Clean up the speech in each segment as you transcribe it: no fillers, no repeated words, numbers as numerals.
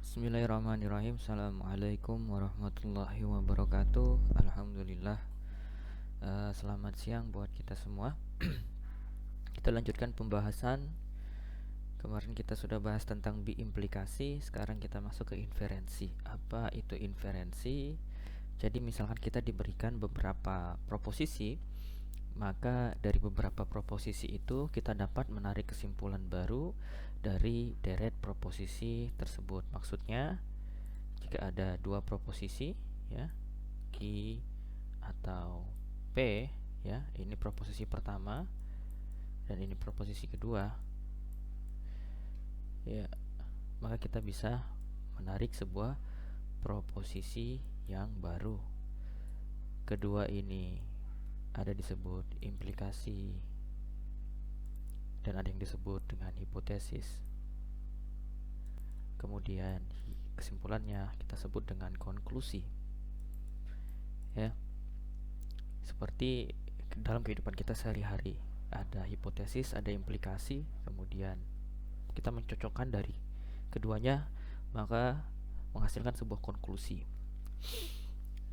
Bismillahirrahmanirrahim. Assalamualaikum warahmatullahi wabarakatuh. Alhamdulillah. Selamat siang buat kita semua. Kita lanjutkan pembahasan. Kemarin kita sudah bahas tentang biimplikasi. Sekarang kita masuk ke inferensi. Apa itu inferensi? Jadi misalkan kita diberikan beberapa proposisi, maka dari beberapa proposisi itu kita dapat menarik kesimpulan baru dari deret proposisi tersebut. Maksudnya, jika ada dua proposisi, ya, Q atau P, ya, ini proposisi pertama dan ini proposisi kedua, ya, maka kita bisa menarik sebuah proposisi yang baru. Kedua ini ada disebut implikasi dan ada yang disebut dengan hipotesis. Kemudian kesimpulannya kita sebut dengan konklusi. Ya. Seperti dalam kehidupan kita sehari-hari, ada hipotesis, ada implikasi, kemudian kita mencocokkan dari keduanya, maka menghasilkan sebuah konklusi.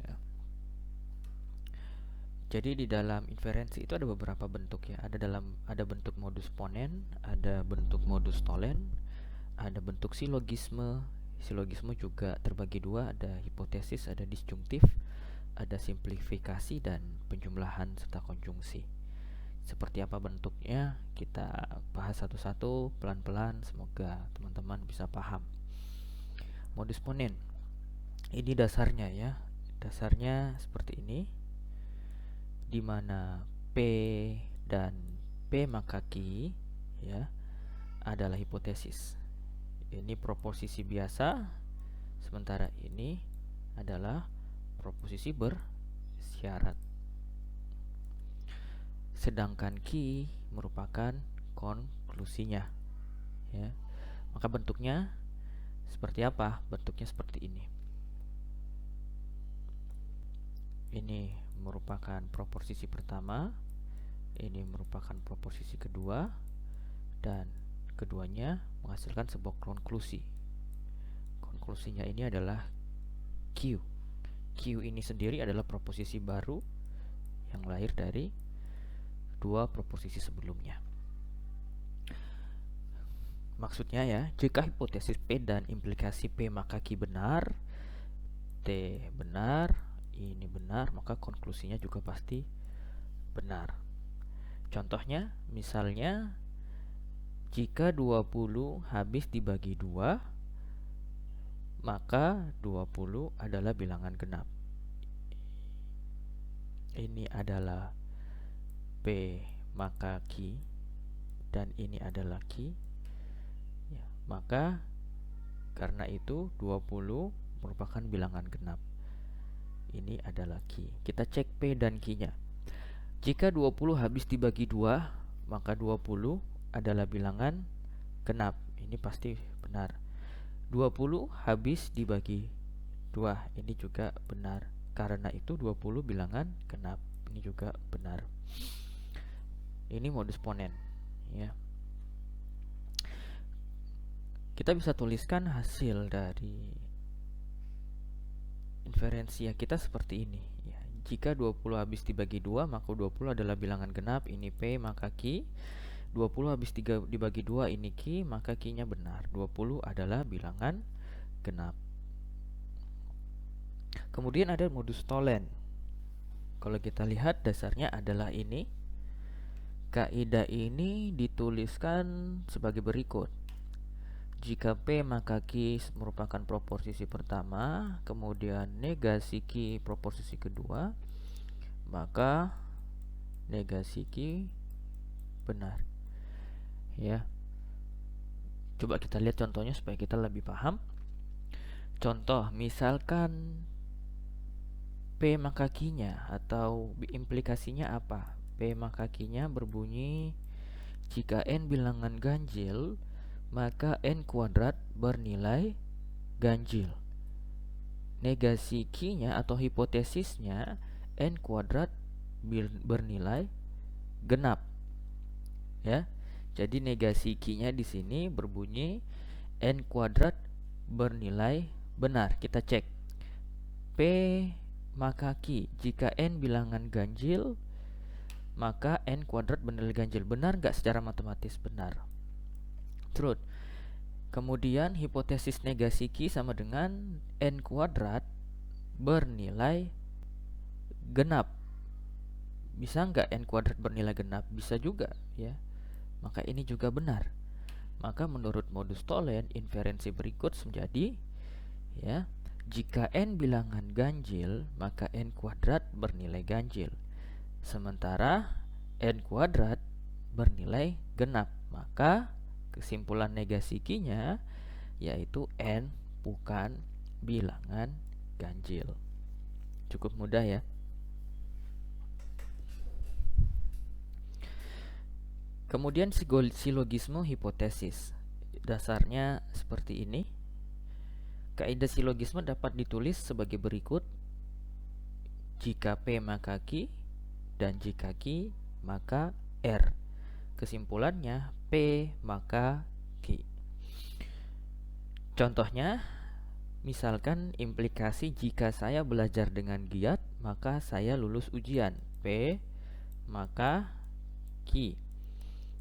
Ya. Jadi di dalam inferensi itu ada beberapa bentuk, ya. Ada bentuk modus ponen, ada bentuk modus tollens, ada bentuk silogisme. Silogisme juga terbagi dua, ada hipotesis, ada disjungtif, ada simplifikasi dan penjumlahan serta konjungsi. Seperti apa bentuknya kita bahas satu-satu pelan-pelan, semoga teman-teman bisa paham. Modus ponen ini dasarnya, ya. Dasarnya seperti ini, di mana P dan P maka Q, ya, adalah hipotesis. Ini proposisi biasa, sementara ini adalah proposisi bersyarat. Sedangkan Q merupakan konklusinya, ya. Maka bentuknya seperti apa? Bentuknya seperti ini. Ini merupakan proposisi pertama, ini merupakan proposisi kedua, dan keduanya menghasilkan sebuah konklusi. Konklusinya ini adalah Q. Q ini sendiri adalah proposisi baru yang lahir dari dua proposisi sebelumnya. Maksudnya, ya, jika hipotesis P dan implikasi P maka Q benar, T benar, ini benar, maka konklusinya juga pasti benar. Contohnya, misalnya jika 20 habis dibagi 2, maka 20 adalah bilangan genap. Ini adalah P maka Q, dan ini adalah Q, ya, maka karena itu 20 merupakan bilangan genap. Ini adalah Q. Kita cek P dan Q-nya. Jika 20 habis dibagi 2, maka 20 adalah bilangan genap. Ini pasti benar. 20 habis dibagi 2, ini juga benar. Karena itu 20 bilangan genap. Ini juga benar. Ini modus ponen, ya. Kita bisa tuliskan hasil dari inferensia kita seperti ini, ya. Jika 20 habis dibagi 2, maka 20 adalah bilangan genap. Ini P maka Q. 20 habis dibagi 2, ini Q, maka Q-nya benar. 20 adalah bilangan genap. Kemudian ada modus tollens. Kalau kita lihat, dasarnya adalah ini. Kaidah ini dituliskan sebagai berikut. Jika P maka Q merupakan proposisi pertama, kemudian negasi Q proposisi kedua, maka negasi Q benar, ya. Coba kita lihat contohnya supaya kita lebih paham. Contoh, misalkan P maka Q-nya atau implikasinya apa? P maka Q-nya berbunyi, jika N bilangan ganjil, maka N kuadrat bernilai ganjil. Negasi Q-nya atau hipotesisnya, N kuadrat bernilai genap, ya. Jadi negasi Q-nya di sini berbunyi N kuadrat bernilai benar. Kita cek P maka Q. Jika N bilangan ganjil, maka N kuadrat bernilai ganjil. Benar nggak secara matematis? Benar. Truth. Kemudian hipotesis negasi Q sama dengan N kuadrat bernilai genap. Bisa nggak N kuadrat bernilai genap? Bisa juga ya. Maka ini juga benar. Maka menurut modus Tholen, inferensi berikut menjadi ya, jika N bilangan ganjil, maka N kuadrat bernilai ganjil. Sementara N kuadrat bernilai genap. Maka kesimpulan negasi Q-nya yaitu N bukan bilangan ganjil. Cukup mudah ya. Kemudian silogisme hipotesis. Dasarnya seperti ini. Kaidah silogisme dapat ditulis sebagai berikut. Jika P maka Q, dan jika Q maka R. Kesimpulannya P maka Q. Contohnya, misalkan implikasi jika saya belajar dengan giat, maka saya lulus ujian. P maka Q.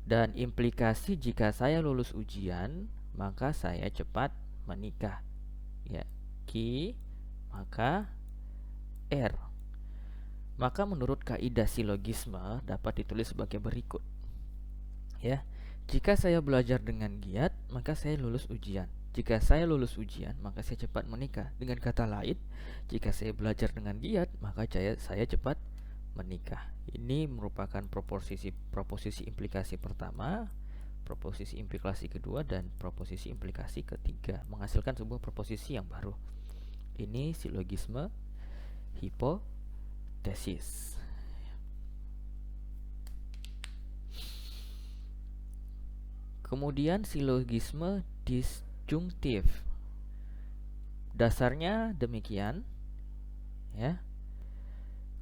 Dan implikasi jika saya lulus ujian, maka saya cepat menikah. Ya, Q maka R. Maka menurut kaidah silogisme dapat ditulis sebagai berikut. Ya, jika saya belajar dengan giat, maka saya lulus ujian. Jika saya lulus ujian, maka saya cepat menikah. Dengan kata lain, jika saya belajar dengan giat, maka saya cepat menikah. Ini merupakan proposisi implikasi pertama, proposisi implikasi kedua, dan proposisi implikasi ketiga, menghasilkan sebuah proposisi yang baru. Ini silogisme hipotesis. Kemudian silogisme disjungtif. Dasarnya demikian ya.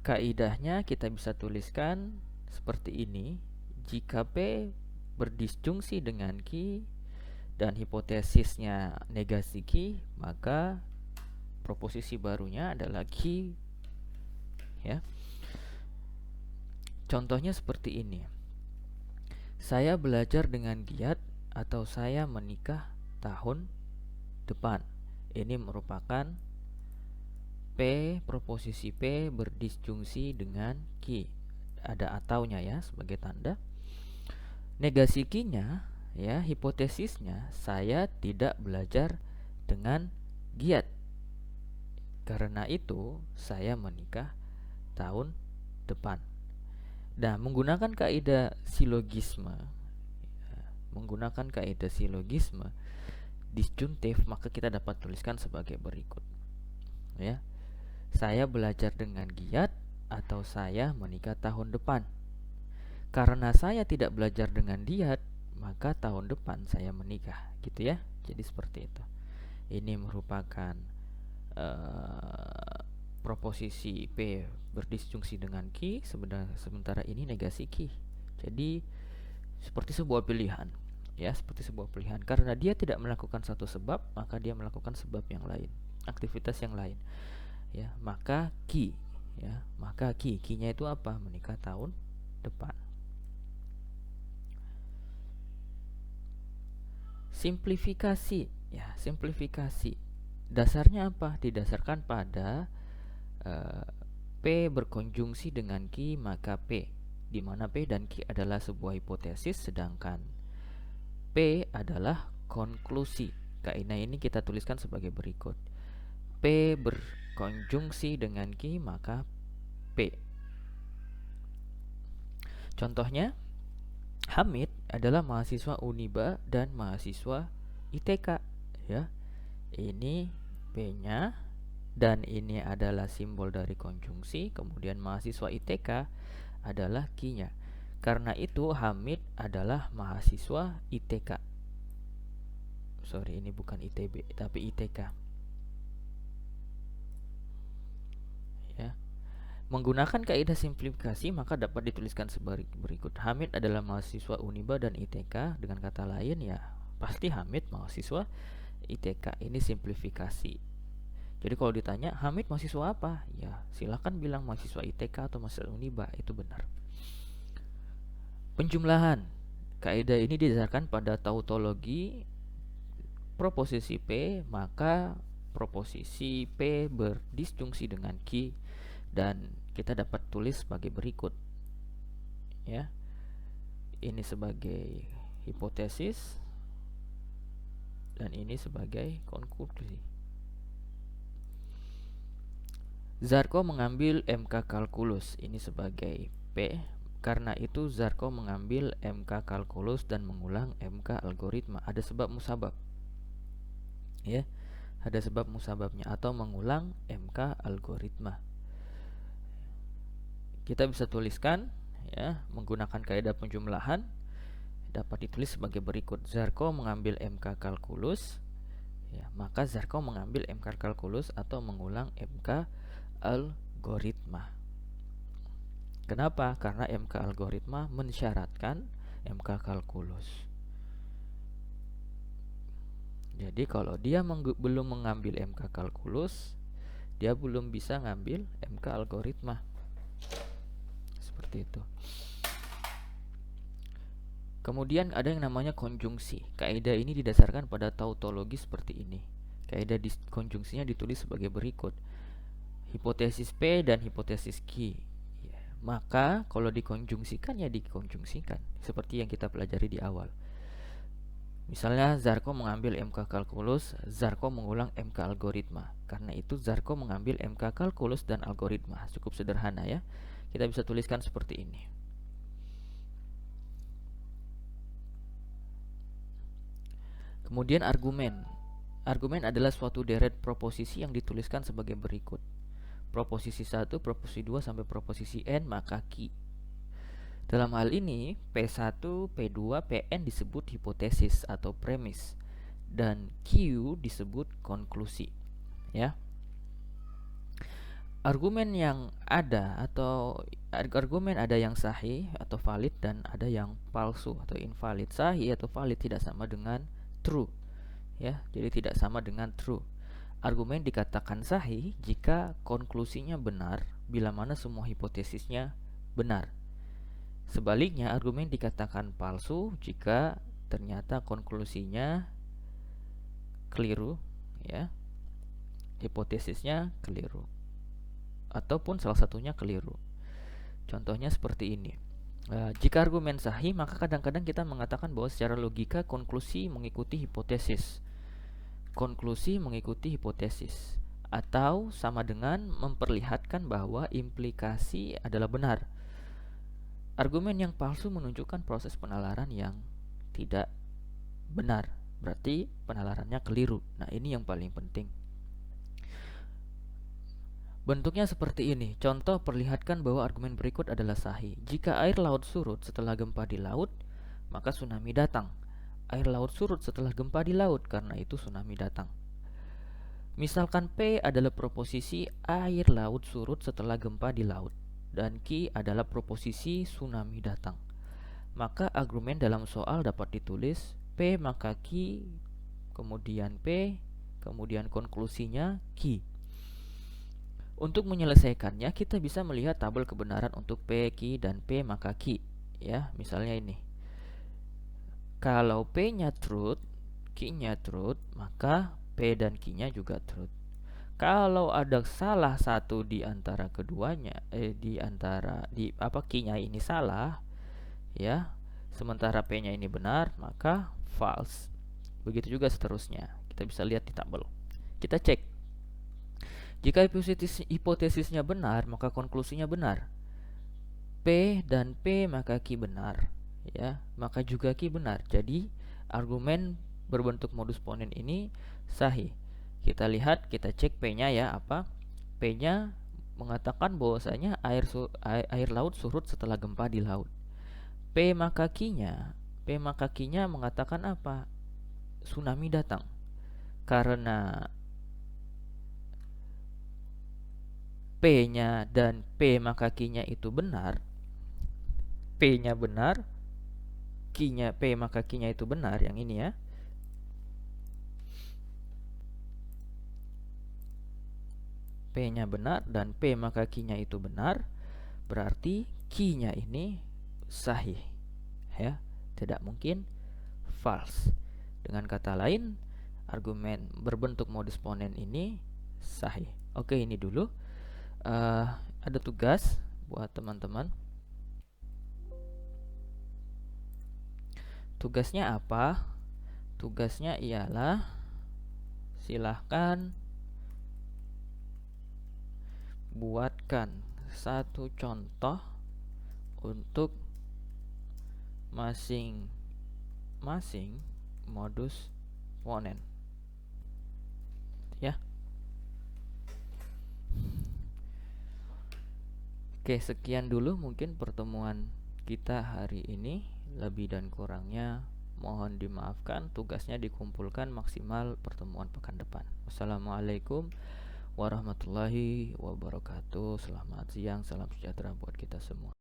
Kaidahnya kita bisa tuliskan seperti ini. Jika P berdisjungsi dengan Q dan hipotesisnya negasi Q, maka proposisi barunya adalah Q ya. Contohnya seperti ini. Saya belajar dengan giat atau saya menikah tahun depan. Ini merupakan P, proposisi P berdisjungsi dengan Q. Ada ataunya ya sebagai tanda. Negasi Q-nya ya, hipotesisnya saya tidak belajar dengan giat. Karena itu saya menikah tahun depan. Nah, menggunakan kaidah silogisme disjuntif, maka kita dapat tuliskan sebagai berikut. Ya. Saya belajar dengan giat atau saya menikah tahun depan. Karena saya tidak belajar dengan giat, maka tahun depan saya menikah, gitu ya. Jadi seperti itu. Ini merupakan proposisi P berdisjungsi dengan Q, sementara ini negasi Q. Jadi seperti sebuah pilihan, ya, seperti sebuah pilihan. Karena dia tidak melakukan satu sebab, maka dia melakukan sebab yang lain, aktivitas yang lain. Ya, maka Q, ya, maka Q-nya itu apa? Menikah tahun depan. Simplifikasi, ya, simplifikasi. Dasarnya apa? Didasarkan pada P berkonjungsi dengan Q, maka P, di mana P dan Q adalah sebuah hipotesis, sedangkan P adalah konklusi. Kaidah ini kita tuliskan sebagai berikut. P berkonjungsi dengan Q, maka P. Contohnya, Hamid adalah mahasiswa Uniba dan mahasiswa ITK, ya. Ini P-nya dan ini adalah simbol dari konjungsi. Kemudian mahasiswa ITK adalah Q-nya. Karena itu Hamid adalah mahasiswa ITK. Sorry, ini bukan ITB tapi ITK. Ya. Menggunakan kaidah simplifikasi, maka dapat dituliskan sebagai berikut. Hamid adalah mahasiswa Uniba dan ITK. Dengan kata lain, ya pasti Hamid mahasiswa ITK. Ini simplifikasi. Jadi kalau ditanya, Hamid mahasiswa apa? Ya, silakan bilang mahasiswa ITK atau mahasiswa Uniba, itu benar. Penjumlahan. Kaidah ini didasarkan pada tautologi proposisi P, maka proposisi P berdisjungsi dengan Q, dan kita dapat tulis sebagai berikut. Ya. Ini sebagai hipotesis dan ini sebagai konklusi. Zarko mengambil MK kalkulus, ini sebagai P. Karena itu Zarko mengambil MK kalkulus dan mengulang MK algoritma. Ada sebab musabab. Ya, ada sebab musababnya, atau mengulang MK algoritma. Kita bisa tuliskan ya menggunakan kaidah penjumlahan, dapat ditulis sebagai berikut. Zarko mengambil MK kalkulus, ya, maka Zarko mengambil MK kalkulus atau mengulang MK algoritma. Kenapa? Karena MK algoritma mensyaratkan MK kalkulus. Jadi kalau dia belum mengambil MK kalkulus, dia belum bisa ngambil MK algoritma. Seperti itu. Kemudian ada yang namanya konjungsi. Kaidah ini didasarkan pada tautologi seperti ini. Kaidah konjungsinya ditulis sebagai berikut. Hipotesis P dan hipotesis Q. Ya, maka kalau dikonjungsikan ya dikonjungsikan seperti yang kita pelajari di awal. Misalnya Zarko mengambil MK kalkulus, Zarko mengulang MK algoritma. Karena itu Zarko mengambil MK kalkulus dan algoritma. Cukup sederhana ya. Kita bisa tuliskan seperti ini. Kemudian argumen. Argumen adalah suatu deret proposisi yang dituliskan sebagai berikut. Proposisi 1, proposisi 2 sampai proposisi n, maka Q. Dalam hal ini P1, P2, Pn disebut hipotesis atau premis dan Q disebut konklusi. Ya. Argumen yang ada atau argumen ada yang sahih atau valid dan ada yang palsu atau invalid. Sahih atau valid tidak sama dengan true. Ya, jadi tidak sama dengan true. Argumen dikatakan sahih jika konklusinya benar bila mana semua hipotesisnya benar. Sebaliknya, argumen dikatakan palsu jika ternyata konklusinya keliru, ya. Hipotesisnya keliru. Ataupun salah satunya keliru. Contohnya seperti ini. Jika argumen sahih, maka kadang-kadang kita mengatakan bahwa secara logika konklusi mengikuti hipotesis. Konklusi mengikuti hipotesis, atau sama dengan memperlihatkan bahwa implikasi adalah benar. Argumen yang palsu menunjukkan proses penalaran yang tidak benar, berarti penalarannya keliru. Nah, ini yang paling penting. Bentuknya seperti ini. Contoh, perlihatkan bahwa argumen berikut adalah sahih. Jika air laut surut setelah gempa di laut, maka tsunami datang. Air laut surut setelah gempa di laut, karena itu tsunami datang. Misalkan P adalah proposisi air laut surut setelah gempa di laut, dan Q adalah proposisi tsunami datang. Maka argumen dalam soal dapat ditulis P maka Q, kemudian P, kemudian konklusinya Q. Untuk menyelesaikannya, kita bisa melihat tabel kebenaran untuk P, Q, dan P maka Q. Ya, misalnya ini. Kalau P-nya truth, Q-nya truth, maka P dan Q-nya juga truth. Kalau ada salah satu di antara keduanya, Q-nya ini salah, ya, sementara P-nya ini benar, maka false. Begitu juga seterusnya. Kita bisa lihat di tabel. Kita cek. Jika hipotesisnya benar, maka konklusinya benar. P dan P maka Q benar, ya, maka juga Q benar. Jadi argumen berbentuk modus ponens ini sahih. Kita lihat, kita cek P-nya ya, apa? P-nya mengatakan bahwasanya air laut surut setelah gempa di laut. P maka Q-nya mengatakan apa? Tsunami datang. Karena P-nya dan P maka Q-nya itu benar, P-nya benar, Q-nya P maka Q-nya itu benar, yang ini ya. P-nya benar dan P maka Q-nya itu benar, berarti Q-nya ini sahih, ya, tidak mungkin false. Dengan kata lain, argumen berbentuk modus ponen ini sahih. Oke, ini dulu. Ada tugas buat teman-teman. Tugasnya apa? Tugasnya ialah silahkan buatkan satu contoh untuk masing-masing modus ponen, ya. Oke, sekian dulu mungkin pertemuan kita hari ini. Lebih dan kurangnya mohon dimaafkan. Tugasnya dikumpulkan maksimal pertemuan pekan depan. Wassalamualaikum warahmatullahi wabarakatuh. Selamat siang, salam sejahtera buat kita semua.